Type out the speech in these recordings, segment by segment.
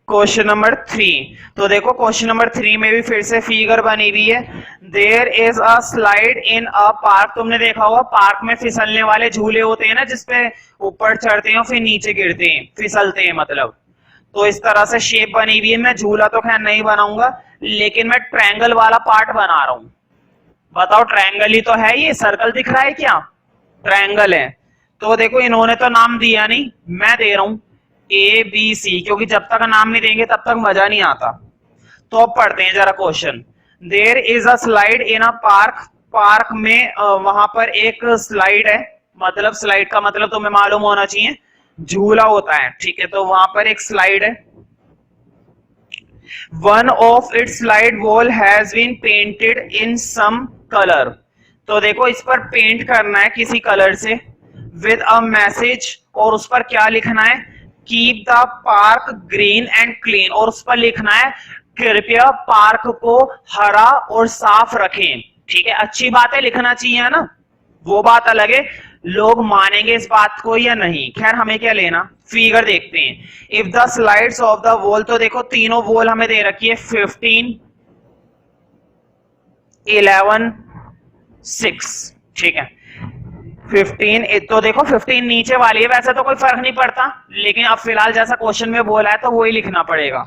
Question number 3। तो देखो question number 3 में भी फिर से फिगर बनी हुई है। There is a slide in a park. तुमने देखा होगा पार्क में फिसलने वाले झूले होते हैं ना, जिसपे ऊपर चढ़ते हैं और फिर नीचे गिरते हैं, फिसलते हैं मतलब। तो इस तरह से शेप बनी हुई है। मैं झूला तो खैर नहीं बनाऊंगा, लेकिन मैं ट्रायंगल वाला पार्ट बना रहा हूं। बताओ ट्रायंगल ही तो है, ये सर्कल दिख रहा है क्या? ट्रायंगल है। तो देखो इन्होंने तो नाम दिया नहीं, मैं दे रहा हूं ए बी सी, क्योंकि जब तक नाम नहीं देंगे तब तक मजा नहीं आता। तो अब पढ़ते हैं जरा question. There is a slide in a park. Park में वहां पर एक स्लाइड है। मतलब स्लाइड का मतलब तुम्हें मालूम होना चाहिए, झूला होता है, ठीक है? तो वहां पर एक स्लाइड है। One of its slide wall has been painted in some colour. तो देखो इस पर पेंट करना है किसी कलर से, विद अ मैसेज। और उस पर क्या लिखना है? Keep the park green and clean. और उस पर लिखना है कृपया पार्क को हरा और साफ रखें। ठीक है, अच्छी बात है, लिखना चाहिए ना, वो बात अलग है लोग मानेंगे इस बात को या नहीं। खैर हमें क्या लेना। फिगर देखते हैं। If the slides of the wall, तो देखो तीनों वॉल हमें दे रखी है 15, 11, 6। ठीक है, 15। तो देखो 15 नीचे वाली है, वैसे तो कोई फर्क नहीं पड़ता, लेकिन अब फिलहाल जैसा क्वेश्चन में बोला है तो वही लिखना पड़ेगा।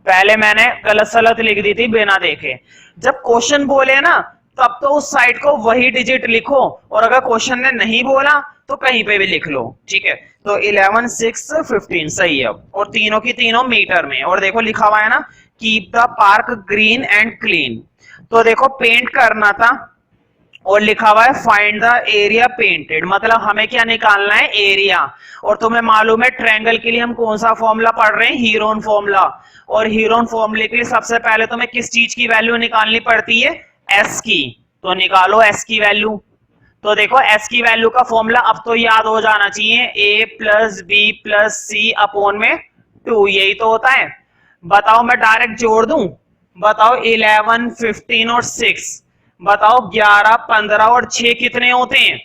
पहले मैंने गलत सलत लिख दी थी बिना देखे। जब क्वेश्चन बोले ना तब तो उस साइड को वही डिजिट लिखो, और अगर क्वेश्चन ने नहीं बोला तो कहीं पे भी लिख लो। ठीक है, तो 11, 6, 15 सही है। और तीनों की तीनों मीटर में। और देखो लिखा हुआ है ना, keep the park green and clean. तो देखो पेंट करना था, और लिखा हुआ है फाइंड द एरिया पेंटेड। मतलब हमें क्या निकालना है? एरिया। और तुम्हें मालूम है ट्रायंगल के लिए हम कौन सा फॉर्मूला पढ़ रहे हैं? Heron formula. और हीरोन फॉर्मूले के लिए सबसे पहले तुम्हें किस चीज की वैल्यू निकालनी पड़ती है? एस की। तो निकालो एस की वैल्यू। तो देखो एस की वैल्यू का फॉर्मूला अब तो याद हो जाना चाहिए, ए plus B plus C upon में 2। यही तो होता है। बताओ मैं डायरेक्ट जोड़ दूं? बताओ 11, 15 और 6। बताओ 11, 15 और 6 कितने होते हैं?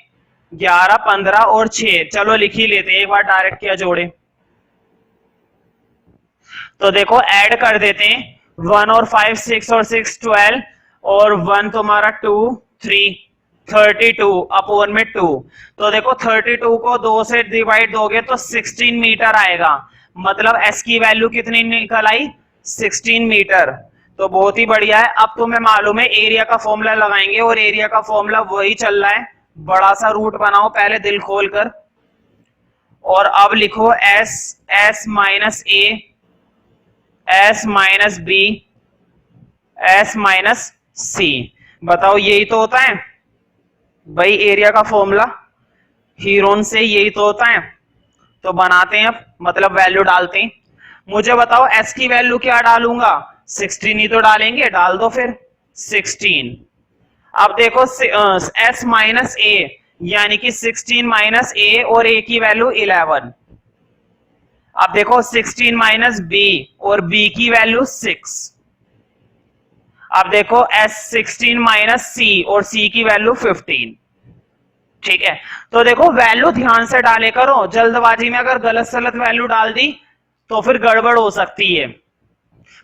11, 15 और 6। चलो लिख ही लेते हैं एक बार, डायरेक्ट क्या जोड़े। तो देखो ऐड कर देते हैं। 1 और 5 6 और 6 12, और 1 तुम्हारा 2 3, 32 अपॉन में 2। तो देखो 32 को 2 से डिवाइड दोगे तो 16 मीटर आएगा। मतलब एस की वैल्यू कितनी निकल आई? 16 मीटर। तो बहुत ही बढ़िया है। अब तुम्हें मालूम है एरिया का फॉर्मूला लगाएंगे, और एरिया का फॉर्मूला वही चल रहा है। बड़ा सा रूट बनाओ पहले दिल खोलकर, और अब लिखो S, S minus A, S minus B, S minus C. बताओ यही तो होता है भाई एरिया का फॉर्मूला, हीरोन से यही तो होता है। तो बनाते हैं अब, मतलब वैल्यू डालते हैं। मुझे बताओ एस की वैल्यू क्या डालूंगा? 16 ही तो डालेंगे, डाल दो फिर 16। अब देखो एस माइनस ए, यानी कि 16 माइनस ए, और ए की वैल्यू 11। अब देखो 16 माइनस बी, और बी की वैल्यू 6। अब देखो एस 16 माइनस सी, और सी की वैल्यू 15। ठीक है, तो देखो वैल्यू ध्यान से डाले करो। जल्दबाजी में अगर गलत सलत वैल्यू डाल दी तो फिर गड़बड़ हो सकती है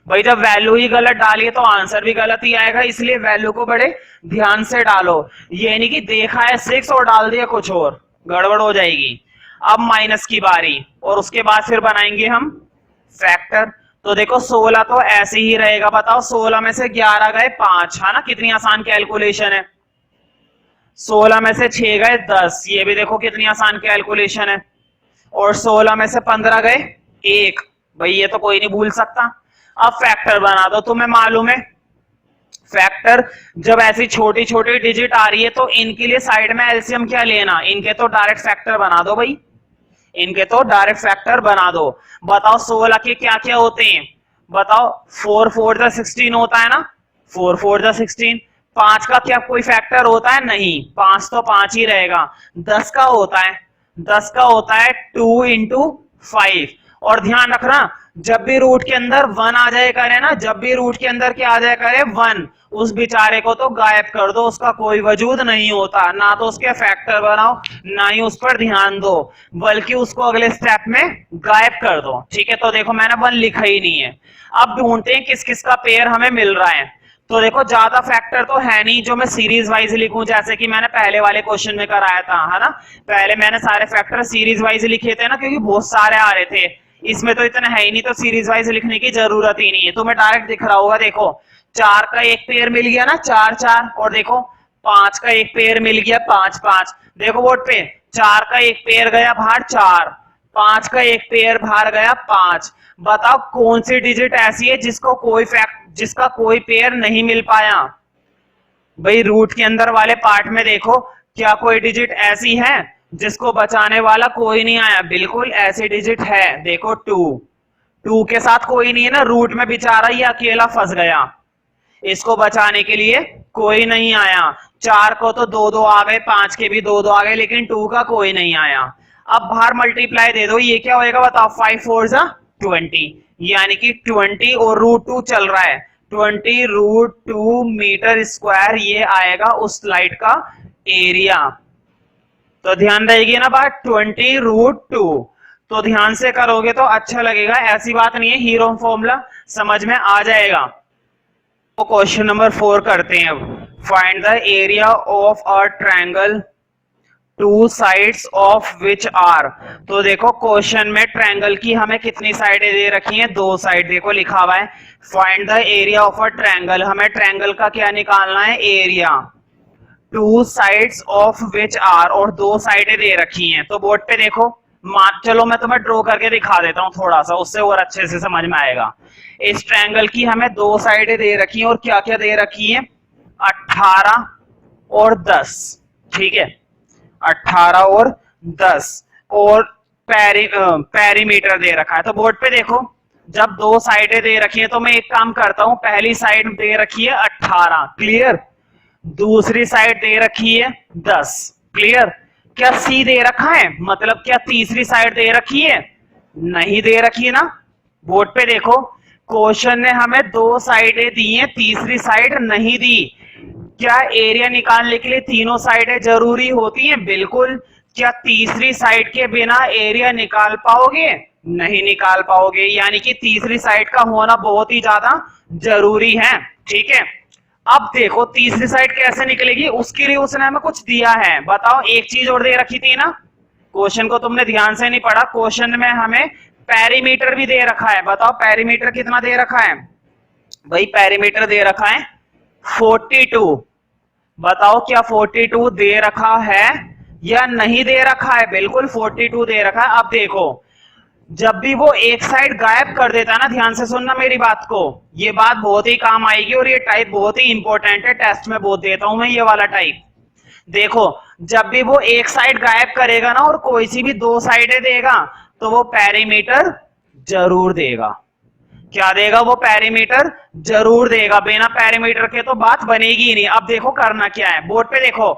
भाई। जब वैल्यू ही गलत डाली तो आंसर भी गलत ही आएगा, इसलिए वैल्यू को बड़े ध्यान से डालो। ये नहीं कि देखा है 6 और डाल दिया कुछ और, गड़बड़ हो जाएगी। अब माइनस की बारी, और उसके बाद फिर बनाएंगे हम फैक्टर। तो देखो 16 तो ऐसे ही रहेगा। बताओ 16 में से 11 गए 5, है ना? कितनी आसान कैलकुलेशन है। 16 में से 6 गए 10, ये भी देखो कितनी आसान कैलकुलेशन है। और 16 में से 15 गए 1, भाई ये तो कोई नहीं भूल सकता। अब फैक्टर बना दो। तुम्हें मालूम है फैक्टर जब ऐसी छोटी छोटी डिजिट आ रही है तो इनके लिए साइड में एलसीएम क्या लेना? इनके तो डायरेक्ट फैक्टर बना दो भाई, इनके तो डायरेक्ट फैक्टर बना दो। बताओ 16 के क्या क्या होते हैं? बताओ 4 4 जा 16 होता है ना, 4 4 जा 16। 5 का क्या कोई फैक्टर होता है? नहीं, 5 तो 5 ही रहेगा। 10 का होता है, 10 का होता है 2 इंटू 5। और ध्यान रखना, जब भी रूट के अंदर 1 आ जाए करे ना, जब भी रूट के अंदर क्या आ जाए करे 1, उस बेचारे को तो गायब कर दो, उसका कोई वजूद नहीं होता, ना तो उसके फैक्टर बनाओ, ना ही उस पर ध्यान दो, बल्कि उसको अगले स्टेप में गायब कर दो। ठीक है, तो देखो मैंने 1 लिखा ही नहीं है। अब ढूंढते हैं किस किस का पेयर हमें मिल रहा है। तो देखो ज्यादा फैक्टर तो है नहीं जो मैं सीरीज वाइज लिखूं, जैसे कि मैंने पहले वाले क्वेश्चन में कराया था, है ना। पहले मैंने सारे फैक्टर सीरीज वाइज लिखे थे ना, क्योंकि बहुत सारे आ रहे थे। इसमें तो इतना है ही नहीं, तो सीरीज वाइज लिखने की जरूरत ही नहीं है। तुम्हें डायरेक्ट दिख रहा होगा, देखो 4 का एक पेयर मिल गया ना, 4 4, और देखो 5 का एक पेयर मिल गया, 5 5। देखो बोर्ड पे 4 का एक पेयर गया बाहर 4, 5 का एक पेयर बाहर गया 5। बताओ कौन सी डिजिट ऐसी है जिसका कोई पेयर नहीं मिल पाया। भाई रूट के अंदर वाले पार्ट में देखो, क्या कोई डिजिट ऐसी है जिसको बचाने वाला कोई नहीं आया? बिल्कुल ऐसी डिजिट है, देखो 2 के साथ कोई नहीं है ना, रूट में बेचारा ये अकेला फंस गया, इसको बचाने के लिए कोई नहीं आया। 4 को तो 2 2 आ गए, 5 के भी 2 2 आ गए, लेकिन 2 का कोई नहीं आया। अब बाहर मल्टीप्लाई दे दो, ये क्या होएगा बताओ, 5 4 जा 20, यानी कि 20 और √2 चल रहा है, 20 √2 मीटर स्क्वायर ये आएगा उस स्लाइड का एरिया। तो ध्यान रहेगी ना बात, 20 √2। तो ध्यान से करोगे तो अच्छा लगेगा, ऐसी बात नहीं है, हीरो फॉर्मूला समझ में आ जाएगा। तो क्वेश्चन नंबर 4 करते हैं अब। Find the area of a triangle two sides of which are. तो देखो क्वेश्चन में ट्रायंगल की हमें कितनी साइडें दे रखी हैं? 2 साइड, देखो लिखा हुआ है find the area of a triangle. हमें ट्रायंगल का क्या निकालना है? Area. Two sides of which are, और 2 साइडें दे रखी हैं। तो बोर्ड पे देखो, चलो मैं तुम्हें ड्रॉ करके दिखा देता हूं थोड़ा सा, उससे और अच्छे से समझ में आएगा। इस ट्रायंगल की हमें 2 साइडें दे रखी हैं, और क्या क्या दे रखी है? 18 और 10। ठीक है, 18 और 10, और पेरीमीटर दे रखा है। तो बोर्ड पे देखो, जब 2 साइडें दे रखी है तो मैं एक काम करता हूं, पहली साइड दे रखी है 18, क्लियर, दूसरी साइड दे रखी है 10, क्लियर। क्या सी दे रखा है? मतलब क्या तीसरी साइड दे रखी है? नहीं दे रखी है ना। बोर्ड पे देखो, क्वेश्चन ने हमें 2 साइडें दी हैं, तीसरी साइड नहीं दी। क्या एरिया निकालने के लिए तीनों साइडें जरूरी होती हैं? बिल्कुल। क्या तीसरी साइड के बिना एरिया निकाल पाओगे? नहीं निकाल पाओगे, यानी कि तीसरी साइड का होना बहुत ही ज्यादा जरूरी है। ठीक है, अब देखो तीसरी साइड कैसे निकलेगी, उसके लिए उसने हमें कुछ दिया है। बताओ, एक चीज और दे रखी थी ना, क्वेश्चन को तुमने ध्यान से नहीं पढ़ा, क्वेश्चन में हमें पेरीमीटर भी दे रखा है। बताओ पेरीमीटर कितना दे रखा है? भाई पेरीमीटर दे रखा है 42। बताओ क्या 42 दे रखा है या नहीं दे रखा है? बिल्कुल 42 दे रखा है। अब देखो, जब भी वो एक साइड गायब कर देता है ना, ध्यान से सुनना मेरी बात को, ये बात बहुत ही काम आएगी, और ये टाइप बहुत ही इंपॉर्टेंट है, टेस्ट में बहुत देता हूं मैं ये वाला टाइप। देखो, जब भी वो एक साइड गायब करेगा ना, और कोई सी भी 2 साइडें देगा, तो वो पेरीमीटर जरूर देगा। क्या देगा? वो पेरीमीटर जरूर देगा, बिना पेरीमीटर के तो बात बनेगी ही नहीं। अब देखो करना क्या है, बोर्ड पे देखो,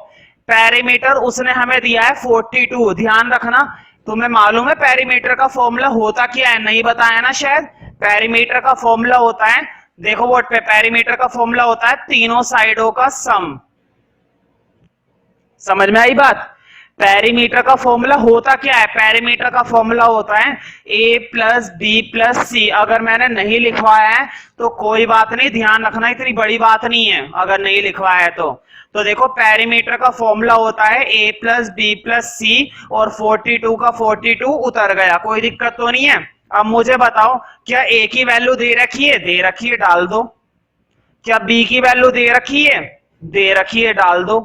पेरीमीटर उसने हमें दिया है 42। ध्यान रखना, तुम्हें मालूम है पेरीमीटर का फॉर्मूला होता क्या है? नहीं बताया ना शायद। पेरीमीटर का फॉर्मूला होता है, देखो बोर्ड पे, पेरीमीटर का फॉर्मूला होता है तीनों साइडों का सम। समझ में आई बात? पेरीमीटर का फॉर्मूला होता क्या है? पेरीमीटर का फॉर्मूला होता है a+b+c। अगर मैंने नहीं लिखवाया है तो कोई बात नहीं, ध्यान रखना, इतनी बड़ी बात नहीं है अगर नहीं लिखवाया है तो देखो पेरीमीटर का फॉर्मूला होता है a+b+c, और 42 का 42 उतर गया, कोई दिक्कत तो नहीं है। अब मुझे बताओ, क्या a की वैल्यू दे रखी है? दे रखी है, डाल दो। क्या b की वैल्यू दे रखी है? दे रखी है, डाल दो।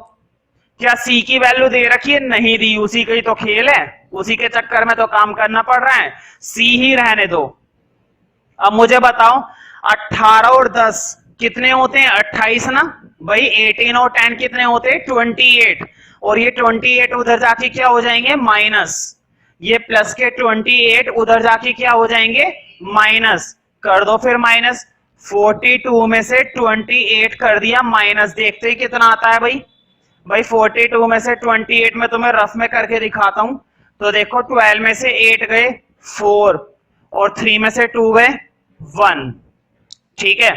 क्या सी की वैल्यू दे रखी है? नहीं दी, उसी का ही तो खेल है, उसी के चक्कर में तो काम करना पड़ रहा है, सी ही रहने दो। अब मुझे बताओ, 18 और 10 कितने होते हैं? 28 ना। भाई 18 और 10 कितने होते हैं? 28। और ये 28 उधर जाके क्या हो जाएंगे? माइनस। ये प्लस के 28 उधर जाके क्या हो जाएंगे? माइनस। कर दो फिर माइनस। 42 में से 28 कर दिया माइनस, देखते ही कितना आता है भाई। भाई 42 में से 28 में तुम्हें रफ में करके दिखाता हूं। तो देखो 12 में से 8 गए 4, और 3 में से 2 गए 1, ठीक है,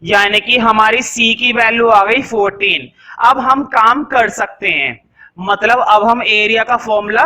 यानी कि हमारी सी की वैल्यू आ गई 14। अब हम काम कर सकते हैं, मतलब अब हम एरिया का फॉर्मूला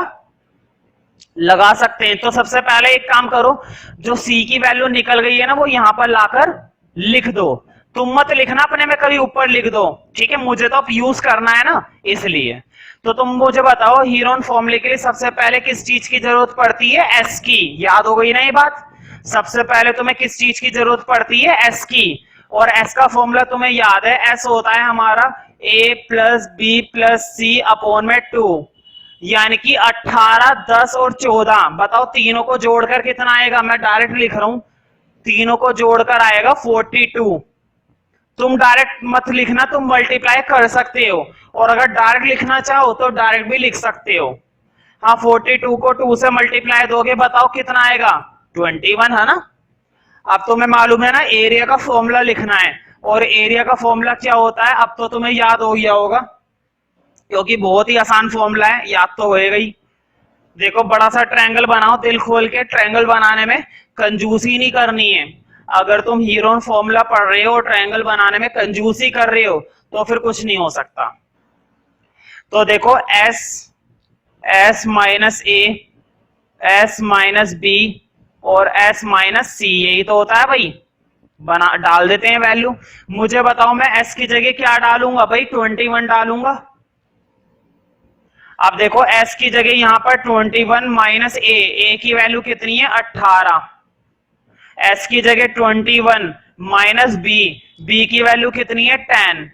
लगा सकते हैं। तो सबसे पहले एक काम करो, जो सी की वैल्यू निकल गई है ना वो यहां पर लाकर लिख दो। तुम मत लिखना अपने में, कभी ऊपर लिख दो, ठीक है, मुझे तो अब यूज करना है ना इसलिए। तो तुम मुझे बताओ हीरोन फॉर्मूले के लिए सबसे पहले किस चीज की जरूरत पड़ती है? एस की। याद हो गई ना ये बात? सबसे पहले तुम्हें किस चीज की जरूरत पड़ती है? एस की। और एस का फॉर्मूला तुम्हें याद है, एस होता है हमारा a plus B plus C upon में 2, यानी कि 18, 10 और 14। बताओ तीनों को जोड़कर कितना आएगा? मैं डायरेक्ट लिख रहा हूं, तीनों को जोड़कर आएगा 42। तुम डायरेक्ट मत लिखना, तुम मल्टीप्लाई कर सकते हो, और अगर डायरेक्ट लिखना चाहो तो डायरेक्ट भी लिख सकते हो। हाँ, 42 को 2 से मल्टीप्लाई दोगे, बताओ कितना आएगा? 21, है ना? अब तुम्हें मालूम है ना एरिया का फॉर्मूला लिखना है, और एरिया का फॉर्मूला क्या होता है अब तो तुम्हें याद हो गया होगा, क्योंकि बहुत ही आसान फॉर्मूला है, याद तो होएगा ही। देखो, बड़ा सा ट्रायंगल बनाओ, दिल खोल के। ट्रायंगल बनाने में कंजूसी नहीं करनी है। अगर तुम हीरोन फॉर्मूला पढ़ रहे हो और ट्रायंगल बनाने में कंजूसी कर रहे हो तो फिर कुछ नहीं हो सकता। तो देखो, S minus A, S minus B और एस माइनस सी, यही तो होता है भाई। बना डाल देते हैं वैल्यू। मुझे बताओ मैं एस की जगह क्या डालूंगा भाई? 21 डालूंगा। अब देखो एस की जगह यहां पर 21 माइनस ए की वैल्यू कितनी है? 18। एस की जगह 21 माइनस बी की वैल्यू कितनी है? 10।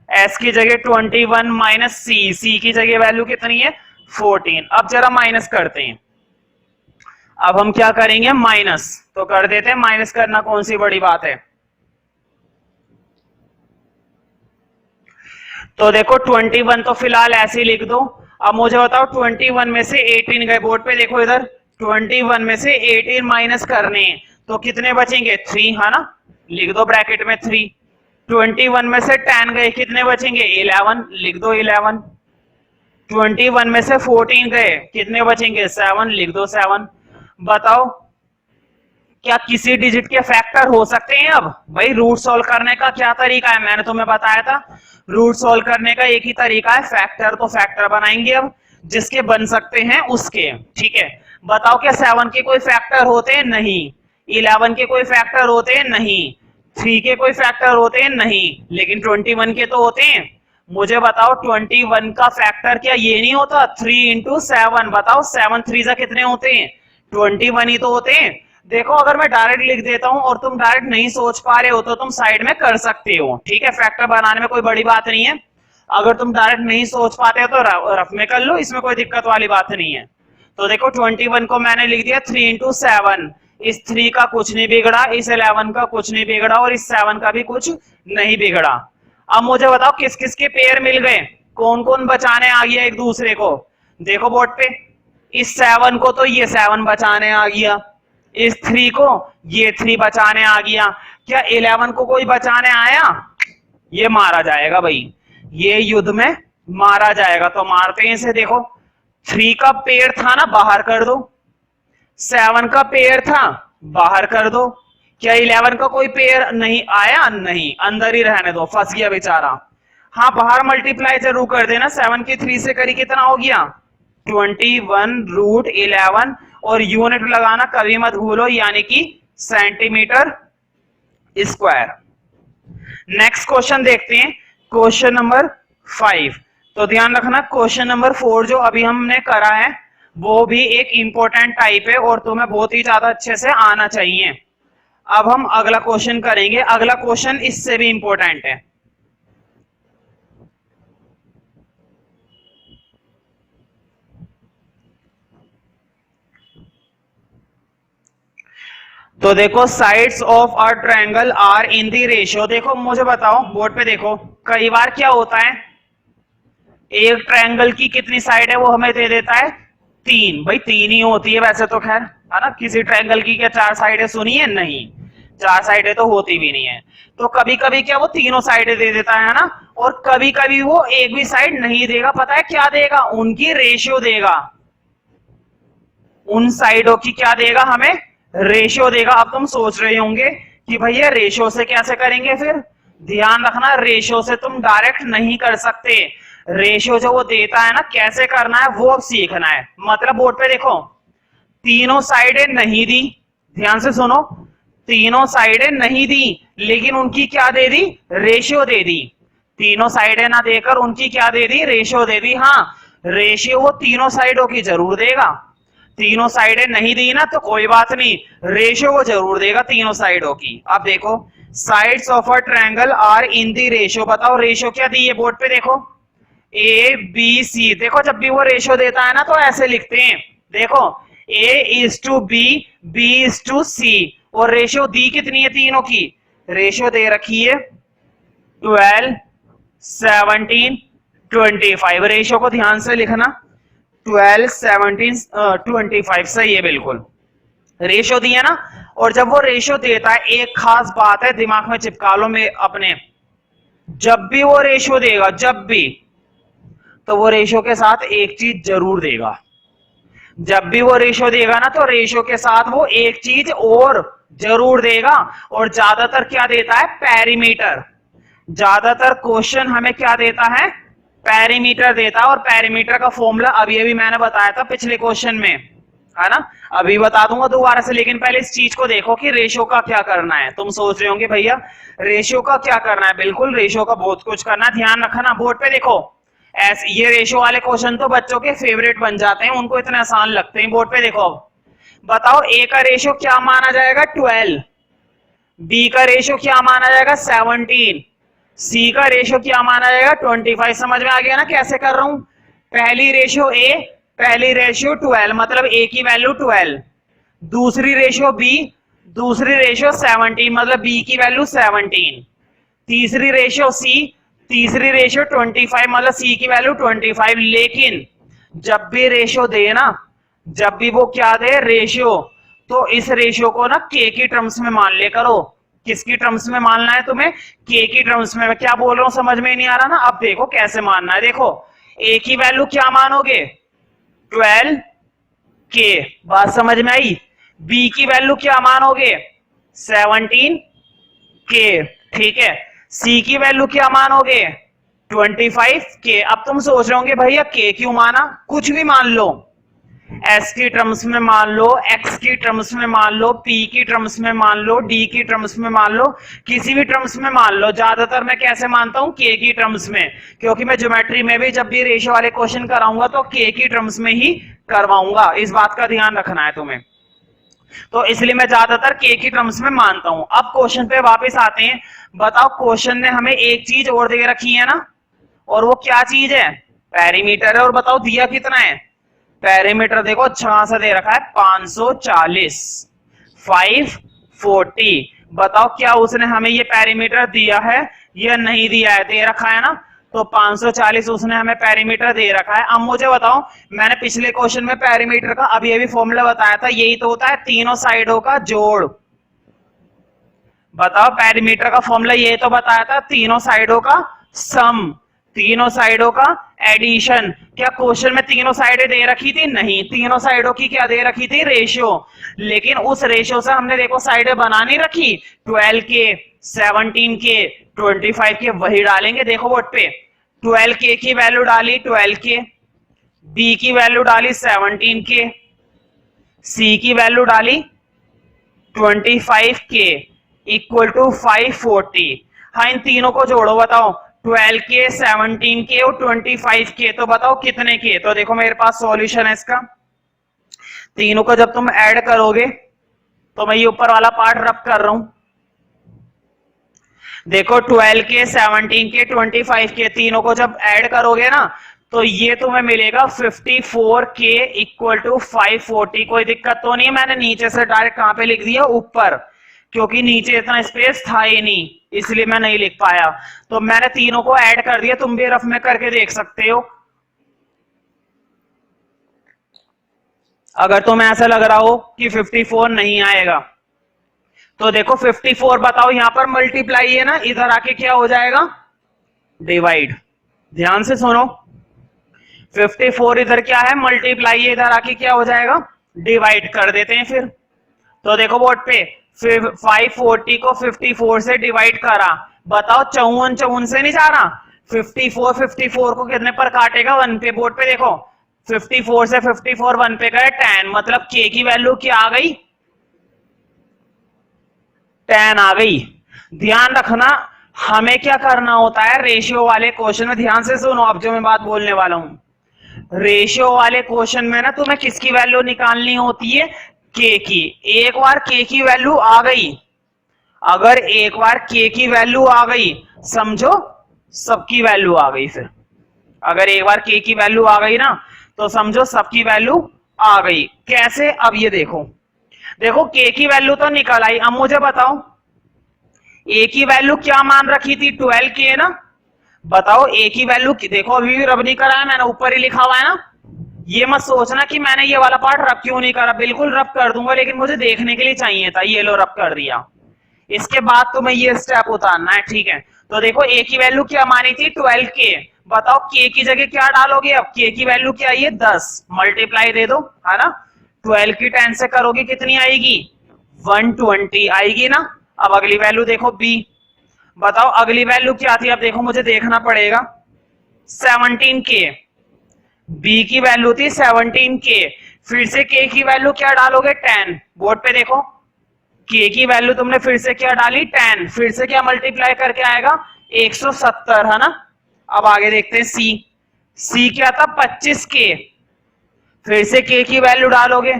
एस की जगह 21 माइनस सी की जगह वैल्यू कितनी है? 14। अब जरा माइनस करते हैं। अब हम क्या करेंगे? माइनस तो कर देते हैं, माइनस करना कौन सी बड़ी बात है। तो देखो 21 तो फिलहाल ऐसे ही लिख दो। अब मुझे बताओ 21 में से 18 गए, बोर्ड पे देखो इधर, 21 में से 18 माइनस करने हैं तो कितने बचेंगे? 3, है ना? लिख दो ब्रैकेट में 3। 21 में से 10 गए, कितने बचेंगे? 11, लिख दो 11। 21 में से 14 गए, कितने बचेंगे? 7, लिख दो 7। बताओ क्या किसी डिजिट के फैक्टर हो सकते हैं? अब भाई रूट सॉल्व करने का क्या तरीका है? मैंने तुम्हें बताया था, रूट सॉल्व करने का एक ही तरीका है, फैक्टर। तो फैक्टर बनाएंगे अब, जिसके बन सकते हैं उसके, ठीक है। बताओ क्या 7 के कोई फैक्टर होते हैं? नहीं। 11 के कोई फैक्टर होते हैं? नहीं। 3 के कोई फैक्टर होते हैं? नहीं। लेकिन 21 के तो होते हैं। मुझे बताओ 21 का फैक्टर क्या ये नहीं होता? 3 इंटू 7। बताओ 7 3 जा कितने होते हैं? 21 ही तो होते हैं। देखो, अगर मैं डायरेक्ट लिख देता हूं और तुम डायरेक्ट नहीं सोच पा रहे हो तो तुम साइड में कर सकते हो, ठीक है। फैक्टर बनाने में कोई बड़ी बात नहीं है। अगर तुम डायरेक्ट नहीं सोच पाते हो तो रफ में कर लो, इसमें कोई दिक्कत वाली बात नहीं है। तो देखो 21 को मैंने लिख दिया 3 इंटू 7। इस 3 का कुछ नहीं बिगड़ा, इस 11 का कुछ नहीं बिगड़ा, और इस 7 का भी कुछ नहीं बिगड़ा। अब मुझे बताओ किस किस के पेयर मिल गए? कौन कौन बचाने आ गया एक दूसरे को? देखो बोर्ड पे, इस 7 को तो ये 7 बचाने आ गया, इस 3 को ये 3 बचाने आ गया। क्या 11 को कोई बचाने आया? ये मारा जाएगा भाई, ये युद्ध में मारा जाएगा। तो मारते हैं इसे। देखो 3 का पेड़ था ना, बाहर कर दो। 7 का पेड़ था, बाहर कर दो। क्या 11 का कोई पेड़ नहीं आया? नहीं, अंदर ही रहने दो, फंस गया बेचारा। हाँ, बाहर मल्टीप्लाई जरूर कर देना। 7 की 3 से करी कितना हो गया? 21 रूट 11, और यूनिट लगाना कभी मत भूलो, यानी कि सेंटीमीटर स्क्वायर। नेक्स्ट क्वेश्चन देखते हैं, क्वेश्चन नंबर 5। तो ध्यान रखना, क्वेश्चन नंबर 4 जो अभी हमने करा है वो भी एक इंपॉर्टेंट टाइप है और तुम्हें बहुत ही ज्यादा अच्छे से आना चाहिए। अब हम अगला क्वेश्चन करेंगे। अगला क्वेश्चन इससे भी इंपॉर्टेंट है। तो देखो, sides of a triangle are in the ratio. देखो मुझे बताओ, बोर्ड पे देखो, कई बार क्या होता है, एक ट्रायंगल की कितनी साइड है वो हमें दे देता है 3। भाई 3 ही होती है वैसे तो, खैर, है ना। किसी ट्रायंगल की क्या 4 साइडें सुनी है? नहीं, 4 साइडें तो होती भी नहीं है। तो कभी कभी क्या वो तीनों साइडें दे देता है ना, और कभी कभी वो एक भी साइड नहीं देगा। पता है क्या देगा? उनकी रेशियो देगा। उन साइडों की क्या देगा हमें? रेशियो देगा। अब तुम सोच रहे होंगे कि भैया रेशियो से कैसे करेंगे, फिर ध्यान रखना रेशियो से तुम डायरेक्ट नहीं कर सकते। रेशियो जो वो देता है ना कैसे करना है वो अब सीखना है। मतलब बोर्ड पे देखो, तीनों साइडें नहीं दी, ध्यान से सुनो, तीनों साइडें नहीं दी लेकिन उनकी क्या दे दी, रेशियो दे दी। तीनों साइडें ना देकर उनकी क्या दे दी, रेशियो दे दी। हाँ, रेशियो वो तीनों साइडों की जरूर देगा। तीनों साइडें नहीं दी ना तो कोई बात नहीं, रेशियो वो जरूर देगा तीनों साइडों की। अब देखो, sides of a triangle are in the ratio. बताओ रेशियो क्या दी है, बोर्ड पे देखो, ए बी सी। देखो जब भी वो रेशियो देता है ना तो ऐसे लिखते हैं, देखो A is to B, B is to C. और रेशियो दी कितनी है तीनों की, रेशियो दे रखी है 12, 17, 25। रेशियो को ध्यान से लिखना, 12, 17, 25 सही है बिल्कुल, रेशियो दी है ना। और जब वो रेशियो देता है, एक खास बात है दिमाग में चिपका लो में अपने, जब भी वो रेशियो देगा, जब भी, तो वो रेशियो के साथ एक चीज जरूर देगा। जब भी वो रेशियो देगा ना तो रेशियो के साथ वो एक चीज और जरूर देगा। और ज्यादातर क्या देता है, पेरीमीटर। ज्यादातर क्वेश्चन हमें क्या देता है, पेरीमीटर देता है। और पेरीमीटर का फॉर्मूला अभी अभी मैंने बताया था पिछले क्वेश्चन में, है ना, अभी बता दूंगा दोबारा से। लेकिन पहले इस चीज को देखो कि रेशियो का क्या करना है। तुम सोच रहे होंगे भैया रेशियो का क्या करना है, बिल्कुल रेशियो का बहुत कुछ करना है। ध्यान रखना, बोर्ड पे देखो, ऐसे ये रेशियो वाले क्वेश्चन तो बच्चों के फेवरेट बन जाते हैं, उनको इतने आसान लगते हैं। बोर्ड पे देखो, बताओ ए का रेशियो क्या माना जाएगा, 12, बी का रेशियो क्या माना जाएगा, 17, सी का रेशियो क्या माना जाएगा, 25। समझ में आ गया ना कैसे कर रहा हूं। पहली रेशियो ए, पहली रेशियो 12, मतलब ए की वैल्यू 12। दूसरी रेशियो बी, दूसरी रेशियो 17, मतलब बी की वैल्यू 17। तीसरी रेशियो सी, तीसरी रेशियो 25, मतलब सी की वैल्यू 25। लेकिन जब भी रेशियो दे ना, जब भी वो क्या दे रेशियो, तो इस रेशियो को ना के की टर्म्स में मान ले करो। किसकी टर्म्स में मानना है तुम्हें, के की टर्म्स में। मैं क्या बोल रहा हूं समझ में नहीं आ रहा ना, अब देखो कैसे मानना है। देखो ए की वैल्यू क्या मानोगे, 12 के, बात समझ में आई। बी की वैल्यू क्या मानोगे, 17 के, ठीक है। सी की वैल्यू क्या मानोगे, 25 के। अब तुम सोच रहे होंगे भैया के क्यों माना, कुछ भी मान लो, एस की टर्म्स में मान लो, एक्स की टर्म्स में मान लो, पी की टर्म्स में मान लो, डी की टर्म्स में मान लो, किसी भी टर्म्स में मान लो। ज्यादातर मैं कैसे मानता हूं, के की टर्म्स में, क्योंकि मैं ज्योमेट्री में भी जब भी रेशियो वाले क्वेश्चन कराऊंगा तो के की टर्म्स में ही करवाऊंगा। इस बात का ध्यान रखना है तुम्हें, तो इसलिए मैं ज्यादातर के की टर्म्स में मानता हूं। अब क्वेश्चन पे वापस आते हैं। बताओ क्वेश्चन ने हमें एक चीज और दे रखी है ना, और वो क्या चीज है, पेरीमीटर है। और बताओ दिया कितना है, पेरीमीटर देखो अच्छा सा दे रखा है 540, 540। बताओ क्या उसने हमें ये पेरीमीटर दिया है या नहीं दिया है, दे रखा है ना। तो 540 उसने हमें पेरीमीटर दे रखा है। अब मुझे बताओ, मैंने पिछले क्वेश्चन में पेरीमीटर का अभी अभी फॉर्मूला बताया था, यही तो होता है तीनों साइडों का जोड़। बताओ पेरीमीटर का फॉर्मूला ये तो बताया था, तीनों साइडों का सम, तीनों साइडों का एडिशन। क्या क्वेश्चन में तीनों साइडें दे रखी थी, नहीं, तीनों साइडों की क्या दे रखी थी, रेशियो। लेकिन उस रेशियो से हमने देखो साइडें बना नहीं रखी, 12 के, 17 के, 25 के, वही डालेंगे। देखो बोर्ड पे 12 के की वैल्यू डाली 12 के, बी की वैल्यू डाली 17 के, सी की वैल्यू डाली 25 के, इक्वल टू 540। हाँ, इन तीनों को जोड़ो, बताओ 12 के, 17 के और 25 के, तो बताओ कितने के। तो देखो मेरे पास सॉल्यूशन है इसका, तीनों को जब तुम ऐड करोगे, तो मैं ये ऊपर वाला पार्ट रब कर रहा हूं। देखो 12 के, 17 के, 25 के, तीनों को जब ऐड करोगे ना तो ये तुम्हें मिलेगा 54 के इक्वल टू 540। कोई दिक्कत तो नहीं है, मैंने नीचे से डायरेक्ट कहां पे लिख दिया, ऊपर, क्योंकि नीचे इतना स्पेस था ही नहीं इसलिए मैं नहीं लिख पाया। तो मैंने तीनों को ऐड कर दिया, तुम भी रफ में करके देख सकते हो अगर तुम्हें ऐसा लग रहा हो कि 54 नहीं आएगा। तो देखो 54, बताओ यहां पर मल्टीप्लाई है ना, इधर आके क्या हो जाएगा, डिवाइड। ध्यान से सुनो, 54 इधर क्या है, मल्टीप्लाई है, इधर आके क्या हो जाएगा, डिवाइड कर देते हैं फिर। तो देखो बोर्ड पे 540 को 54 से डिवाइड करा, बताओ 54 से नहीं जा रहा, 54 को कितने पर काटेगा, 1 पे। बोर्ड पे देखो 54 से 54 1 पे गए 10, मतलब के की वैल्यू क्या आ गई, 10 आ गई। ध्यान रखना हमें क्या करना होता है रेशियो वाले क्वेश्चन में, ध्यान से सुनो अब जो मैं बात बोलने वाला हूं। रेशियो वाले क्वेश्चन में ना तुम्हें किसकी वैल्यू निकालनी होती है, के की। एक बार के की वैल्यू आ गई, अगर एक बार के की वैल्यू आ गई, समझो सबकी वैल्यू आ गई। फिर अगर एक बार के की वैल्यू आ गई ना, तो समझो सबकी वैल्यू आ गई। कैसे, अब ये देखो, देखो के की वैल्यू तो निकल आई। अब मुझे बताओ ए की वैल्यू क्या मान रखी थी, 12 की है ना। बताओ ए की वैल्यू, देखो अभी भी रब नहीं कराया मैंने, ऊपर ही लिखा हुआ है ना। ये मत सोचना कि मैंने ये वाला पार्ट रब क्यों नहीं करा, बिल्कुल रब कर दूंगा, लेकिन मुझे देखने के लिए चाहिए था। ये लो रब कर दिया। इसके बाद तुम्हें ये स्टेप उतारना है, ठीक है। तो देखो ए की वैल्यू क्या मानी थी, 12 के। बताओ के की जगह क्या डालोगे, अब के की वैल्यू क्या है, 10, मल्टीप्लाई दे दो, है ना। 12 की 10 से करोगे कितनी आएगी, 120 आएगी ना। अब अगली वैल्यू देखो बी, बताओ अगली वैल्यू क्या थी, अब देखो मुझे देखना पड़ेगा, 17 के। बी की वैल्यू थी 17 के, फिर से के की वैल्यू क्या डालोगे, 10। बोर्ड पे देखो के की वैल्यू तुमने फिर से क्या डाली, 10, फिर से क्या मल्टीप्लाई करके आएगा, 170, है ना। अब आगे देखते हैं सी, सी क्या था, 25 के, फिर से के की वैल्यू डालोगे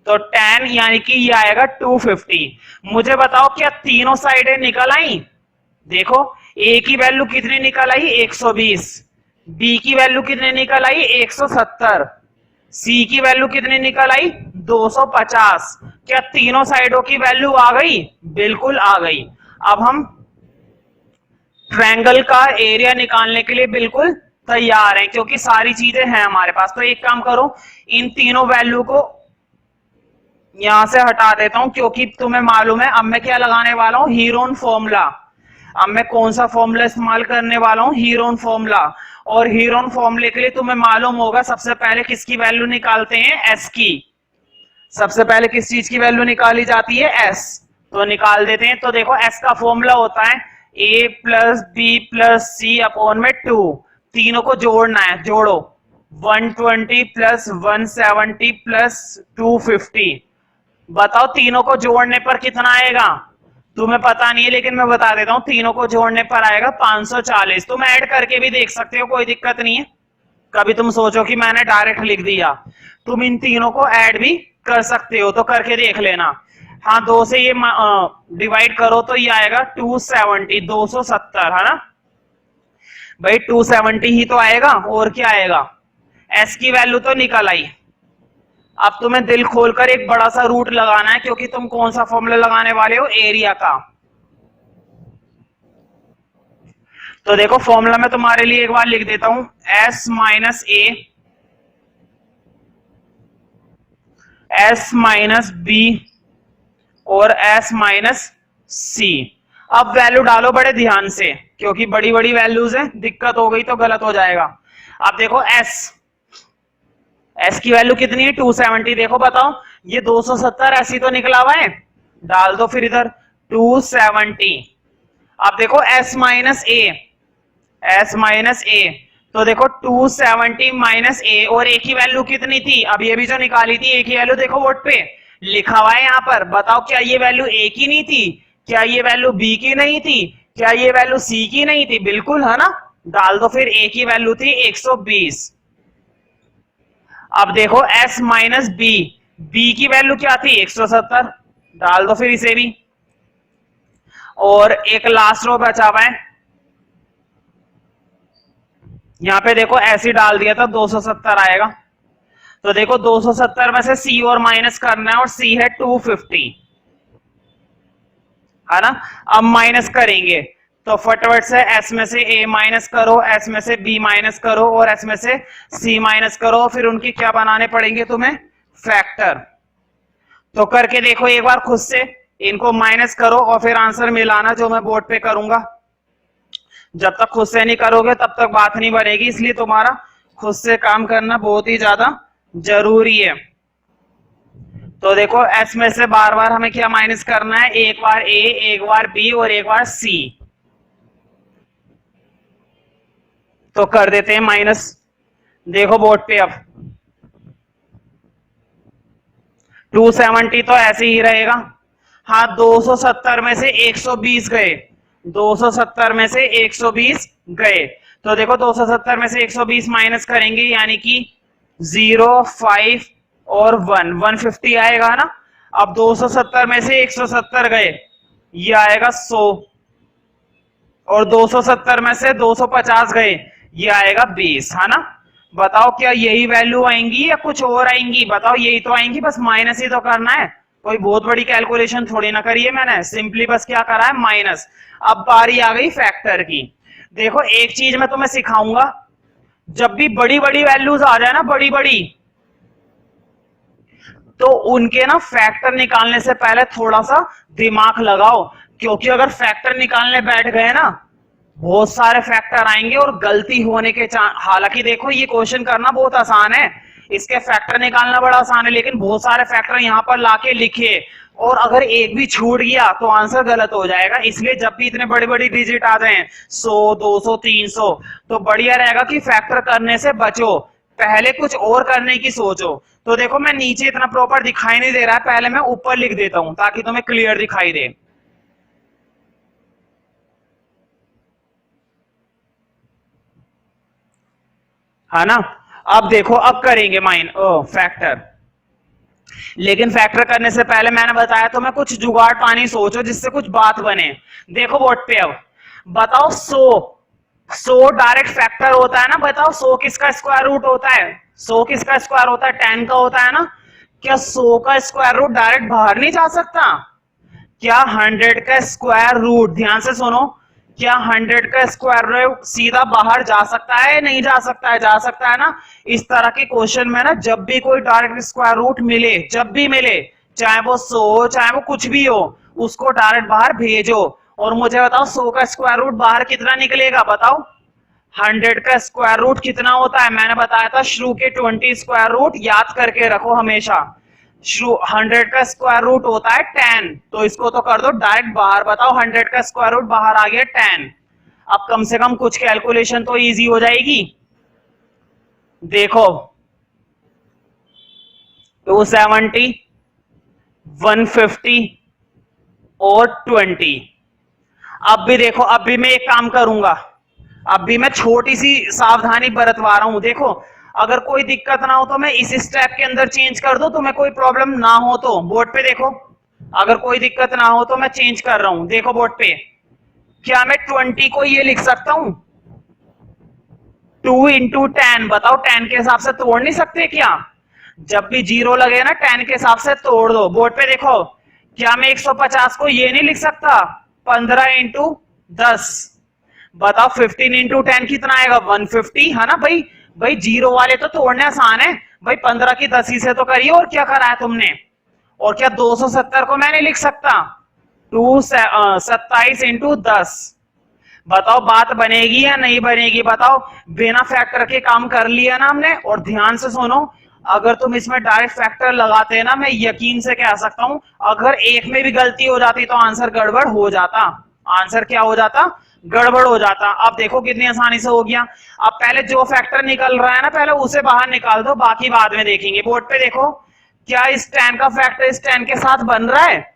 तो 10, यानी कि ये आएगा 250। मुझे बताओ क्या तीनों साइडें निकल आई, देखो ए की वैल्यू कितनी निकल आई, 120, बी की वैल्यू कितनी निकल आई, 170, सी की वैल्यू कितनी निकल आई, 250। क्या तीनों साइडों की वैल्यू आ गई, बिल्कुल आ गई। अब हम ट्रायंगल का एरिया निकालने के लिए बिल्कुल तैयार हैं, क्योंकि सारी चीजें हैं हमारे पास। तो एक काम करो, इन तीनों वैल्यू को यहां से हटा देता हूं, क्योंकि तुम्हें मालूम है अब मैं क्या लगाने वाला हूं, हीरोन फॉर्मूला। अब मैं कौन सा फॉर्मूला इस्तेमाल करने वाला हूं, हीरोन फॉर्मूला। और हीरोन फॉर्मूले के लिए तुम्हें मालूम होगा सबसे पहले किसकी वैल्यू निकालते हैं, एस की। सबसे पहले किस चीज की वैल्यू निकाली जाती है, एस। तो निकाल देते हैं। तो देखो एस का फॉर्मूला होता है ए plus B plus C upon में 2। तीनों को जोड़ना है, जोड़ो, 120 प्लस 170 प्लस 250। बताओ तीनों को जोड़ने पर कितना आएगा, तुम्हें पता नहीं है लेकिन मैं बता देता हूं, तीनों को जोड़ने पर आएगा 540। तुम ऐड करके भी देख सकते हो, कोई दिक्कत नहीं है। कभी तुम सोचो कि मैंने डायरेक्ट लिख दिया, तुम इन तीनों को ऐड भी कर सकते हो, तो करके देख लेना। हाँ, 2 से ये डिवाइड करो तो ये आएगा 270, 270, है ना भाई, 270 ही तो आएगा, और क्या आएगा। एस की वैल्यू तो निकल आई। अब तुम्हें दिल खोलकर एक बड़ा सा रूट लगाना है, क्योंकि तुम कौन सा फॉर्मूला लगाने वाले हो, एरिया का। तो देखो फॉर्मूला मैं तुम्हारे लिए एक बार लिख देता हूं, S minus A, S minus B और एस माइनस सी। अब वैल्यू डालो बड़े ध्यान से, क्योंकि बड़ी बड़ी वैल्यूज है, दिक्कत हो गई तो गलत हो जाएगा। अब देखो एस की वैल्यू कितनी है, 270। देखो बताओ ये 270 ऐसी तो निकला हुआ है, डाल दो फिर इधर 270। अब देखो S minus A, S minus ए, तो देखो 270 माइनस ए, और ए की वैल्यू कितनी थी, अब ये भी जो निकाली थी ए की वैल्यू, देखो बोर्ड पे लिखा हुआ है यहाँ पर। बताओ क्या ये वैल्यू ए की नहीं थी, क्या ये वैल्यू बी की नहीं थी, क्या ये वैल्यू सी की नहीं थी, बिल्कुल, है ना। डाल दो फिर, ए की वैल्यू थी 120। अब देखो एस माइनस बी, बी की वैल्यू क्या थी, 170, डाल दो फिर इसे भी। और एक लास्ट रो बचा हुआ है, यहां पे देखो ऐसे डाल दिया था, 270 आएगा। तो देखो 270 में से सी और माइनस करना है, और सी है 250, है ना। अब माइनस करेंगे तो फटाफट से एस में से ए माइनस करो, एस में से बी माइनस करो, और एस में से सी माइनस करो, फिर उनकी क्या बनाने पड़ेंगे तुम्हें, फैक्टर। तो करके देखो एक बार खुद से, इनको माइनस करो और फिर आंसर मिलाना, जो मैं बोर्ड पे करूंगा। जब तक खुद से नहीं करोगे तब तक बात नहीं बनेगी, इसलिए तुम्हारा खुद से काम करना बहुत ही ज्यादा जरूरी है। तो देखो एस में से बार बार हमें क्या माइनस करना है, एक बार ए, एक बार बी और एक बार सी। तो कर देते हैं माइनस। देखो बोर्ड पे अब 270 तो ऐसे ही रहेगा। हाँ 270 में से 120 गए, 270 में से 120 गए। तो देखो 270 में से 120 माइनस करेंगे यानी कि 0, 5 और 1, 150 आएगा ना। अब 270 में से 170 गए, ये आएगा 100 और 270 में से 250 गए, ये आएगा 20, है ना। बताओ क्या यही वैल्यू आएंगी या कुछ और आएंगी? बताओ यही तो आएंगी, बस माइनस ही तो करना है। कोई बहुत बड़ी कैलकुलेशन थोड़ी ना करिए मैंने, सिंपली बस क्या करा है माइनस। अब बारी आ गई फैक्टर की। देखो एक चीज मैं तुम्हें सिखाऊंगा, जब भी बड़ी बड़ी वैल्यूज आ जाए ना, बड़ी बड़ी, तो उनके ना फैक्टर निकालने से पहले थोड़ा सा दिमाग लगाओ, क्योंकि अगर फैक्टर निकालने बैठ गए ना, बहुत सारे फैक्टर आएंगे और गलती होने के हालांकि देखो ये क्वेश्चन करना बहुत आसान है, इसके फैक्टर निकालना बड़ा आसान है, लेकिन बहुत सारे फैक्टर यहां पर लाके लिखे और अगर एक भी छूट गया तो आंसर गलत हो जाएगा। इसलिए जब भी इतने बड़ी बड़ी डिजिट आ जाए 100, 200, 300, तो बढ़िया रहेगा कि फैक्टर करने से बचो, पहले कुछ और करने की सोचो। तो देखो मैं नीचे इतना प्रॉपर दिखाई नहीं दे रहा है, पहले मैं ऊपर लिख देता हूं ताकि तुम्हें क्लियर दिखाई दे। है ना। अब देखो अब करेंगे फैक्टर, लेकिन फैक्टर करने से पहले मैंने बताया तो मैं कुछ जुगाड़ पानी सोचो जिससे कुछ बात बने। देखो बोर्ड पे अब बताओ 100 डायरेक्ट फैक्टर होता है ना। बताओ 100 किसका स्क्वायर रूट होता है? 100 किसका स्क्वायर होता है? 10 का होता है ना। क्या 100 का स्क्वायर रूट डायरेक्ट बाहर नहीं जा सकता? क्या 100 का स्क्वायर रूट, ध्यान से सुनो, क्या 100 का स्क्वायर रूट सीधा बाहर जा सकता है? नहीं जा सकता है, जा सकता है ना। इस तरह के क्वेश्चन में ना जब भी कोई डायरेक्ट स्क्वायर रूट मिले, जब भी मिले, चाहे वो 100 हो चाहे वो कुछ भी हो, उसको डायरेक्ट बाहर भेजो। और मुझे बताओ 100 का स्क्वायर रूट बाहर कितना निकलेगा? बताओ 100 का स्क्वायर रूट कितना होता है? मैंने बताया था शुरू के 20 स्क्वायर रूट याद करके रखो हमेशा। 100 का स्क्वायर रूट होता है 10, तो इसको तो कर दो डायरेक्ट बाहर। बताओ 100 का स्क्वायर रूट बाहर आ गया 10। अब कम से कम कुछ कैलकुलेशन तो इजी हो जाएगी। देखो 270, 150 और 20। अब भी देखो, अब भी मैं एक काम करूंगा, अब भी मैं छोटी सी सावधानी बरतवा रहा हूं। देखो अगर कोई दिक्कत ना हो तो मैं इस स्टेप के अंदर चेंज कर दूं, तुम्हें कोई प्रॉब्लम ना हो तो। बोर्ड पे देखो, अगर कोई दिक्कत ना हो तो मैं चेंज कर रहा हूं। देखो बोर्ड पे, क्या मैं 20 को ये लिख सकता हूं 2 इंटू 10? बताओ 10 के हिसाब से तोड़ नहीं सकते क्या? जब भी जीरो लगे ना 10 के हिसाब से तोड़ दो। बोर्ड पे देखो, क्या मैं 150 को ये नहीं लिख सकता 15 इंटू 10? बताओ 15 इंटू 10 कितना आएगा? 150, है ना भाई। भाई जीरो वाले तो तोड़ने आसान है भाई, 15 की 10 से तो करिए। और क्या करा है तुमने? और क्या 270 को मैं नहीं लिख सकता 27 इंटू 10? बताओ बात बनेगी या नहीं बनेगी? बताओ बिना फैक्टर के काम कर लिया ना हमने। और ध्यान से सुनो, अगर तुम इसमें डायरेक्ट फैक्टर लगाते ना, मैं यकीन से कह सकता हूं अगर एक में भी गलती हो जाती तो आंसर गड़बड़ हो जाता। आंसर क्या हो जाता? गड़बड़ हो जाता। अब देखो कितनी आसानी से हो गया। अब पहले जो फैक्टर निकल रहा है ना, पहले उसे बाहर निकाल दो, बाकी बाद में देखेंगे। बोर्ड पे देखो, क्या इस 10 का फैक्टर इस 10 के साथ बन रहा है?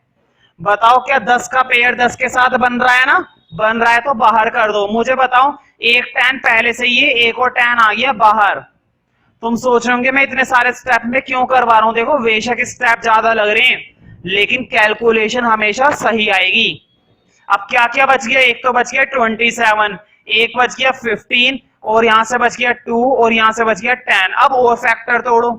बताओ क्या 10 का पेयर 10 के साथ बन रहा है ना? बन रहा है तो बाहर कर दो। मुझे बताओ एक 10 पहले से ही, एक और 10 आ गया बाहर। तुम सोच रहे होंगे मैं इतने सारे स्टेप में क्यों करवा रहा हूं। देखो बेशक स्टेप ज्यादा लग रहे हैं, लेकिन कैलकुलेशन हमेशा सही आएगी। अब क्या क्या बच गया? एक तो बच गया 27, एक बच गया 15, और यहां से बच गया 2, और यहां से बच गया 10। अब और फैक्टर तोड़ो।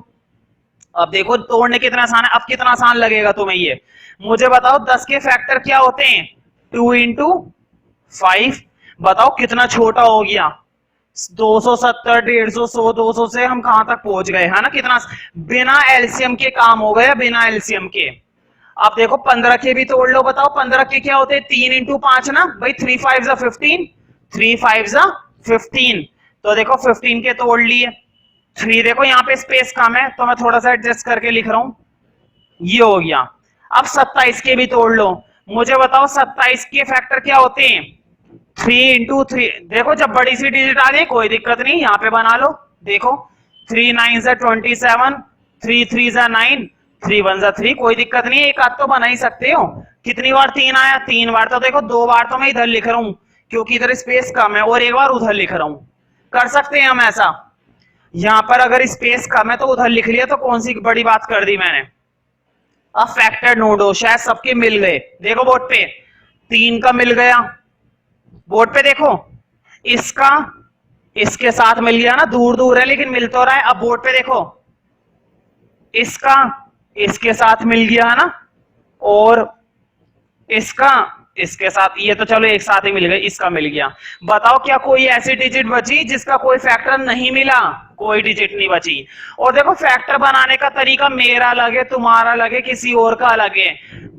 अब देखो तोड़ने कितना आसान है। अब कितना आसान लगेगा तुम्हें ये? मुझे बताओ 10 के फैक्टर क्या होते हैं? 2 इंटू 5। बताओ कितना छोटा हो गया? 270, 150, 100, 200 से हम कहां तक पहुंच गए, है ना। कितना बिना एलसीएम के काम हो गया, बिना एलसीएम के। अब देखो 15 के भी तोड़ लो। बताओ 15 के क्या होते हैं? 3 इंटू 5 ना भाई, 3 5 जा 15, 3 5 जा 15। तो देखो 15 के तोड़ लिए। 3 देखो यहाँ पे स्पेस कम है तो मैं थोड़ा सा एडजस्ट करके लिख रहा हूं। ये हो गया। अब 27 के भी तोड़ लो, मुझे बताओ 27 के फैक्टर क्या होते हैं? 3 × 3। देखो जब बड़ी सी डिजिट आ गई कोई दिक्कत नहीं, यहाँ पे बना लो। देखो 3 9 27, 3 3 9, 3 1 3, कोई दिक्कत नहीं है, एक आध तो बना ही सकते हो। कितनी बार 3 आया? 3 बार। तो देखो 2 बार तो मैं इधर लिख रहा हूं क्योंकि इधर स्पेस कम है, और 1 बार उधर लिख रहा हूं। कर सकते हैं हम ऐसा। यहां पर अगर स्पेस कम है तो उधर लिख लिया, तो कौन सी बड़ी बात कर दी मैंने। अब फैक्टर ढूंढो, शायद सबके मिल गए। देखो बोर्ड पे 3 का मिल गया, बोर्ड पे देखो इसका इसके साथ मिल गया ना, दूर दूर है लेकिन मिल तो रहा है। अब बोर्ड पे देखो इसका इसके साथ मिल गया है ना, और इसका इसके साथ, ये तो चलो एक साथ ही मिल गए, इसका मिल गया। बताओ क्या कोई ऐसी डिजिट बची जिसका कोई फैक्टर नहीं मिला? कोई डिजिट नहीं बची। और देखो फैक्टर बनाने का तरीका मेरा अलग है, तुम्हारा अलग है, किसी और का अलग है।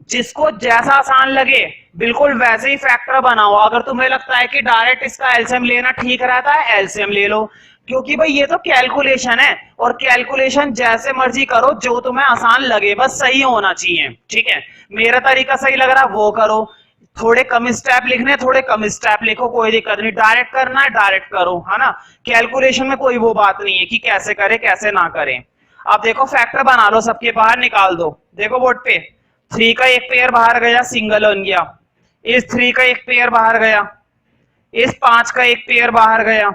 जिसको जैसा आसान लगे बिल्कुल वैसे ही फैक्टर बनाओ। अगर तुम्हें लगता है कि डायरेक्ट इसका एलसीएम लेना ठीक रहता है, एलसीएम ले लो, क्योंकि भाई ये तो कैलकुलेशन है, और कैलकुलेशन जैसे मर्जी करो, जो तुम्हें आसान लगे, बस सही होना चाहिए। ठीक है, मेरा तरीका सही लग रहा है वो करो, थोड़े कम स्टेप लिखने थोड़े कम स्टेप लिखो, कोई दिक्कत नहीं। डायरेक्ट करना है डायरेक्ट करो, है ना। कैलकुलेशन में कोई वो बात नहीं है कि कैसे करें कैसे ना करें। अब देखो फैक्टर बना लो, सबके बाहर निकाल दो। देखो बोर्ड पे 3 का एक पेयर बाहर गया, सिंगल बन गया। इस 3 का एक पेयर बाहर गया, इस 5 का एक पेयर बाहर गया,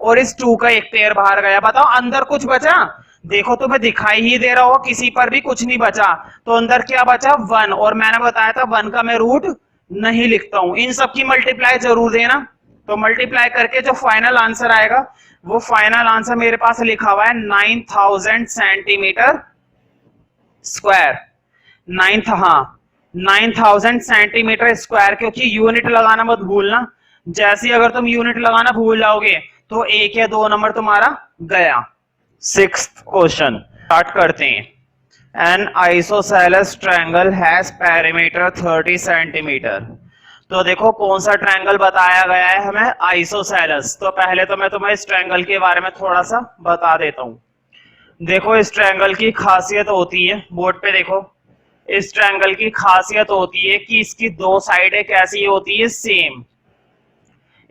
और इस 2 का एक पेयर बाहर गया। बताओ अंदर कुछ बचा? देखो तुम्हें दिखाई ही दे रहा हो, किसी पर भी कुछ नहीं बचा। तो अंदर क्या बचा? 1। और मैंने बताया था 1 का मैं रूट नहीं लिखता हूं। इन सब की मल्टीप्लाई जरूर देना। तो मल्टीप्लाई करके जो फाइनल आंसर आएगा, वो फाइनल आंसर मेरे पास लिखा हुआ है 9000 सेंटीमीटर स्क्वायर। 9000 सेंटीमीटर स्क्वायर, क्योंकि यूनिट लगाना मत भूलना। जैसे अगर तुम यूनिट लगाना भूल जाओगे तो 1 या 2 नंबर तुम्हारा गया। 6th क्वेश्चन स्टार्ट करते हैं। N isosceles triangle has perimeter 30 centimetre. तो देखो कौन सा ट्रायंगल बताया गया है हमें? आइसोसेलेस। तो पहले तो मैं तुम्हें इस ट्रायंगल के बारे में थोड़ा सा बता देता हूं। देखो इस ट्रायंगल की खासियत होती है, बोर्ड पे देखो, इस ट्रायंगल की खासियत होती है कि इसकी दो साइडें कैसी होती है? सेम।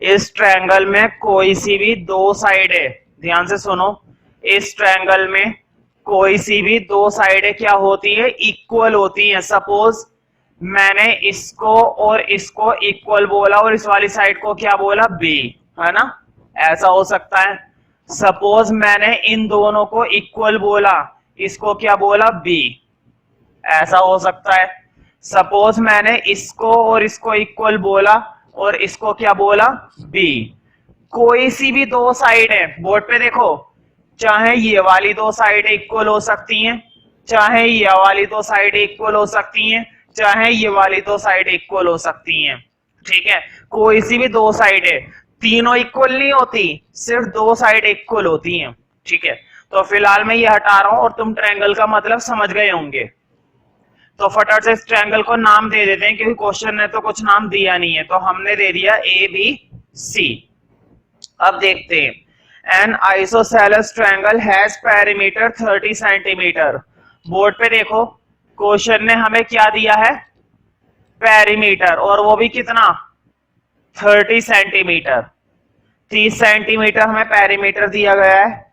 इस ट्रायंगल में कोई सी भी दो साइडें, ध्यान से सुनो, इस ट्रायंगल में कोई सी भी दो साइडें क्या होती है? इक्वल होती है। सपोज मैंने इसको और इसको इक्वल बोला और इस वाली साइड को क्या बोला? बी, है ना। ऐसा हो सकता है। सपोज मैंने इन दोनों को इक्वल बोला, इसको क्या बोला? बी, ऐसा हो सकता है। सपोज मैंने इसको और इसको इक्वल बोला और इसको क्या बोला? बी। कोई सी भी दो साइड है, बोर्ड पे देखो, चाहे ये वाली दो साइड इक्वल हो सकती हैं, चाहे ये वाली दो साइड इक्वल हो सकती हैं, चाहे ये वाली दो साइड इक्वल हो सकती हैं। ठीक है, कोई सी भी दो साइड है, तीनों इक्वल नहीं होती, सिर्फ दो साइड इक्वल होती हैं। ठीक है, तो फिलहाल मैं ये हटा रहा हूं और तुम ट्रायंगल का मतलब समझ गए होंगे। तो फटाफट से इस ट्रायंगल को नाम दे देते हैं, क्योंकि क्वेश्चन ने तो कुछ नाम दिया नहीं है। तो हमने दे दिया ए बी सी। अब देखते हैं। N isosceles triangle has perimeter 30 centimetre. Board पे देखो, क्वेश्चन ने हमें क्या दिया है? पेरीमीटर, और वो भी कितना? 30 सेंटीमीटर। 30 सेंटीमीटर हमें पेरीमीटर दिया गया है।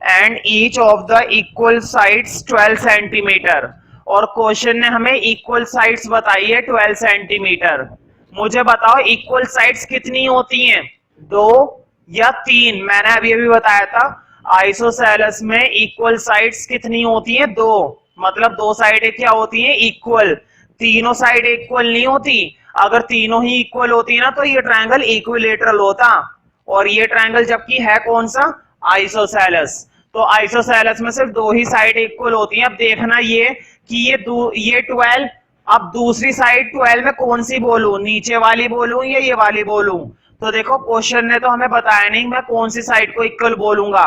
And each of the equal sides 12 centimetre. और क्वेश्चन ने हमें इक्वल साइड्स बताई है 12 सेंटीमीटर। मुझे बताओ इक्वल साइड्स कितनी होती हैं? 2 या 3? मैंने अभी अभी बताया था आइसोसेलेस में इक्वल साइड्स कितनी होती हैं? 2। मतलब दो साइडें क्या होती हैं? इक्वल। तीनों साइड इक्वल नहीं होती। अगर तीनों ही इक्वल होती ना तो ये ट्रायंगल इक्विलेटरल होता, और ये ट्रायंगल जबकि है कौन सा? आइसोसेलेस। तो आइसोसेलेस में सिर्फ दो ही साइड इक्वल होती हैं। अब देखना ये कि ये 12, अब दूसरी साइड 12 में कौन सी बोलूं? नीचे वाली बोलूं या ये वाली बोलूं? तो देखो क्वेश्चन ने तो हमें बताया नहीं मैं कौन सी साइड को इक्वल बोलूंगा,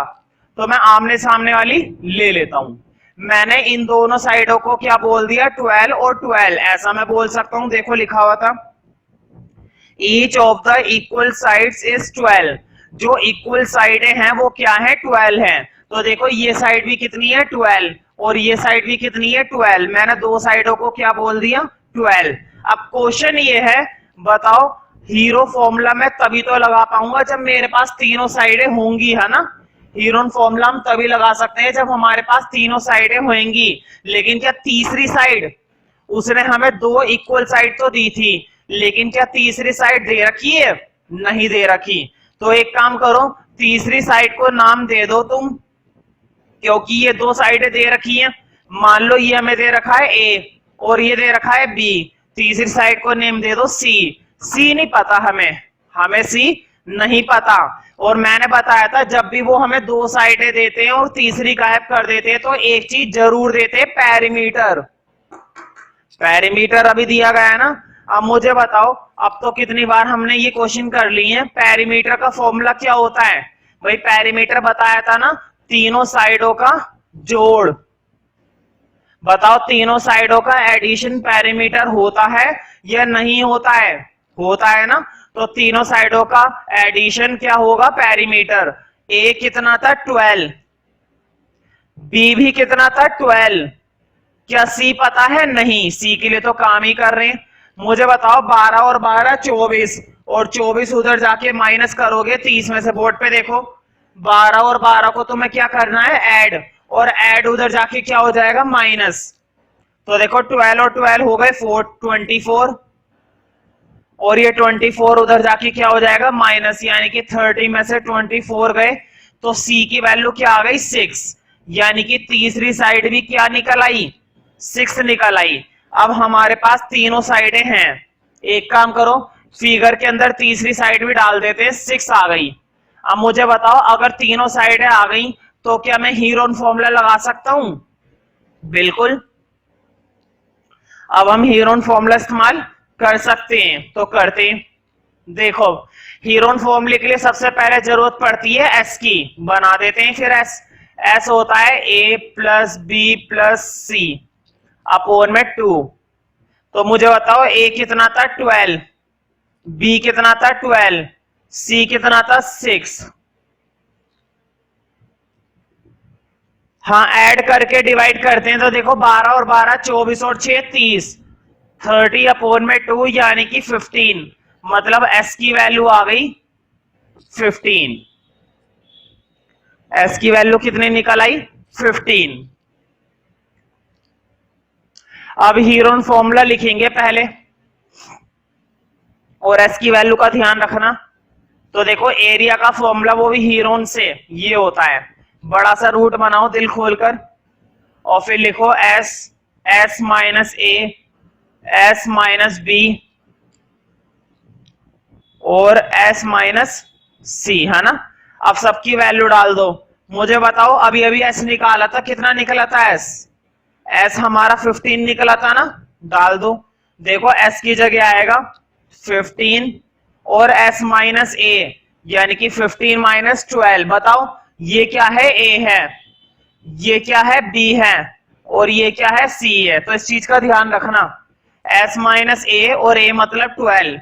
तो मैं आमने सामने वाली ले लेता हूं। मैंने इन दोनों साइडों को क्या बोल दिया? 12 और 12, ऐसा मैं बोल सकता हूं। देखो लिखा हुआ था each of the equal sides is 12। जो इक्वल साइडें हैं वो क्या है? 12 हैं। तो देखो ये साइड भी कितनी है? 12, और ये साइड भी कितनी है 12। मैंने दो साइडों को क्या बोल दिया 12। अब क्वेश्चन ये है, बताओ हीरो फॉर्मूला मैं तभी तो लगा पाऊंगा जब मेरे पास तीनों साइडें होंगी, है ना। हीरोन फॉर्मूला हम तभी लगा सकते हैं जब हमारे पास तीनों साइडें होंगी। लेकिन क्या तीसरी साइड, उसने हमें दो इक्वल साइड तो दी थी, लेकिन क्या तीसरी साइड दे रखी है, नहीं दे रखी। तो एक काम करो, तीसरी साइड को नाम दे दो तुम, क्योंकि ये दो साइडें दे रखी हैं। मान लो ये हमें दे रखा है ए और ये दे रखा है बी, तीसरी साइड को नेम दे दो सी। सी नहीं पता हमें सी नहीं पता। और मैंने बताया था जब भी वो हमें दो साइडें देते हैं और तीसरी गायब कर देते हैं तो एक चीज जरूर देते हैं, पैरीमीटर। पैरीमीटर अभी दिया गया है ना। अब मुझे बताओ, अब तो कितनी बार हमने ये क्वेश्चन कर लिए हैं, पैरीमीटर का फॉर्मूला क्या होता है। भाई पैरीमीटर बताया था ना, तीनों साइडों का जोड़। बताओ तीनों साइडों का एडिशन पैरीमीटर होता है या नहीं होता है, होता है ना। तो तीनों साइडों का एडिशन क्या होगा, पैरीमीटर। ए कितना था 12, बी भी कितना था 12। क्या सी पता है, नहीं। सी के लिए तो काम ही कर रहे हैं। मुझे बताओ 12 और 12 24, और 24 उधर जाके माइनस करोगे 30 में से, बोर्ड पे देखो 12 और 12 को तुम्हें क्या करना है, ऐड, और ऐड उधर जाके क्या हो जाएगा, माइनस। तो देखो 12 और 12 हो गए 24, और ये 24 उधर जाके क्या हो जाएगा, माइनस, यानी कि 30 में से 24 गए तो सी की वैल्यू क्या आ गई 6, यानी कि तीसरी साइड भी क्या निकल आई, 6 निकल आई। अब हमारे पास तीनों साइडें हैं, एक काम करो फिगर के अंदर तीसरी साइड भी डाल देते हैं, 6 आ गई। अब मुझे बताओ अगर तीनों साइडें आ गई तो क्या मैं हीरोन फॉर्मूला लगा सकता हूं, बिल्कुल। अब हम हीरोन फॉर्मूला इस्तेमाल कर सकते हैं, तो करते हैं। देखो हीरोन फॉर्मूले के लिए सबसे पहले जरूरत पड़ती है एस की, बना देते हैं फिर एस। एस होता है ए plus B plus C upon में 2। तो मुझे बताओ ए कितना था 12, बी कितना था 12, सी कितना था 6। हाँ ऐड करके डिवाइड करते हैं तो देखो 12 और 12 24 और 6 30, 30 अपॉन में 2 यानी कि 15। मतलब एस की वैल्यू आ गई 15। एस की वैल्यू कितनी निकल आई 15। अब हीरोन फॉर्मूला लिखेंगे पहले, और एस की वैल्यू का ध्यान रखना। तो देखो एरिया का फॉर्मूला वो भी हीरोन से ये होता है, बड़ा सा रूट बनाओ दिल खोलकर, और फिर लिखो S, S minus A, S minus B और एस माइनस सी, है ना। अब सबकी वैल्यू डाल दो। मुझे बताओ अभी अभी एस निकाला था, कितना निकला था एस, एस हमारा 15 निकला था ना, डाल दो। देखो एस की जगह आएगा 15 और एस माइनस ए, यानी कि 15 माइनस 12। बताओ ये क्या है, ए है, ये क्या है, बी है, और ये क्या है, सी है। तो इस चीज का ध्यान रखना, एस माइनस ए और ए मतलब 12,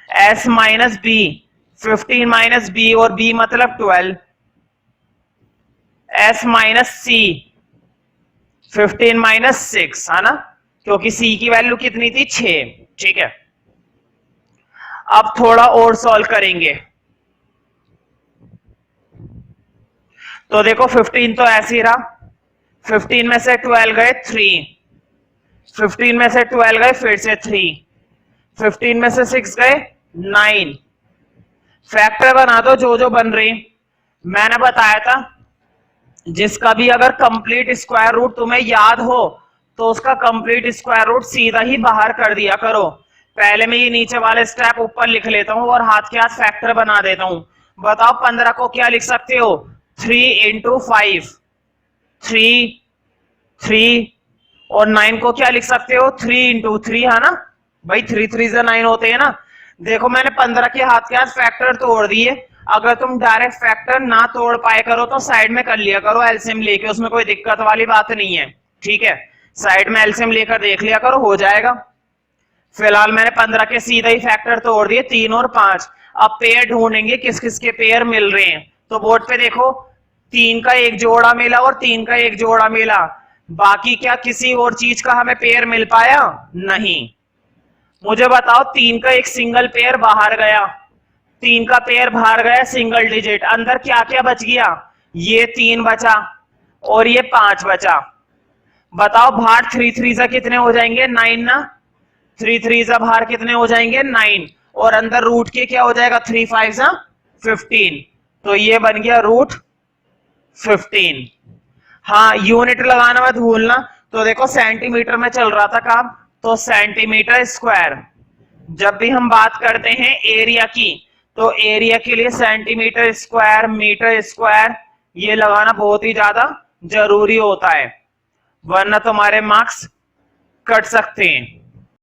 S minus B 15 minus B और बी मतलब 12, एस माइनस सी 15 माइनस 6, है ना, क्योंकि सी की वैल्यू कितनी थी 6। ठीक है, अब थोड़ा और सॉल्व करेंगे। तो देखो 15 तो ऐसे ही रहा, 15 में से 12 गए 3, 15 में से 12 गए फिर से 3, 15 में से 6 गए 9। फैक्टर बना दो जो जो बन रहे। मैंने बताया था जिसका भी अगर कंप्लीट स्क्वायर रूट तुम्हें याद हो तो उसका कंप्लीट स्क्वायर रूट सीधा ही बाहर कर दिया करो। पहले मैं ये नीचे वाले स्टेप ऊपर लिख लेता हूं और हाथ के हाथ फैक्टर बना देता हूं। बताओ 15 को क्या लिख सकते हो, 3 इंटू 5, 3 और 9 को क्या लिख सकते हो, 3 इंटू 3, है ना भाई, 3 3 से 9 होते हैं ना। देखो मैंने 15 के हाथ के हाथ फैक्टर तोड़ दिए। अगर तुम डायरेक्ट फैक्टर ना तोड़ पाए करो तो साइड में कर लिया करो एलसीएम लेके, उसमें कोई दिक्कत वाली बात नहीं है। ठीक है, साइड में एलसीएम लेकर देख लिया करो, हो जाएगा। फिलहाल मैंने 15 के सीधा ही फैक्टर तोड़ दिए, 3 और 5। अब पेयर ढूंढेंगे किस किस के पेयर मिल रहे हैं। तो बोर्ड पे देखो 3 का एक जोड़ा मिला और 3 का एक जोड़ा मिला, बाकी क्या किसी और चीज का हमें पेयर मिल पाया? नहीं। मुझे बताओ 3 का एक सिंगल पेयर बाहर गया, 3 का पेयर बाहर गया सिंगल डिजिट, अंदर क्या क्या बच गया? ये 3 बचा और ये 5 बचा। बताओ बाहर 3 3 से कितने हो जाएंगे? 9 ना। 3 3 से बाहर कितने हो जाएंगे? 9। और अंदर रूट के क्या हो जाएगा? 3 5 15। तो ये बन गया रूट 15। हाँ, यूनिट लगाना मत भूलना। तो देखो सेंटीमीटर में चल रहा था काम, तो सेंटीमीटर स्क्वायर। जब भी हम बात करते हैं एरिया की, तो एरिया के लिए सेंटीमीटर स्क्वायर, मीटर स्क्वायर ये लगाना बहुत ही ज्यादा जरूरी होता है, वरना तुम्हारे मार्क्स कट सकते हैं।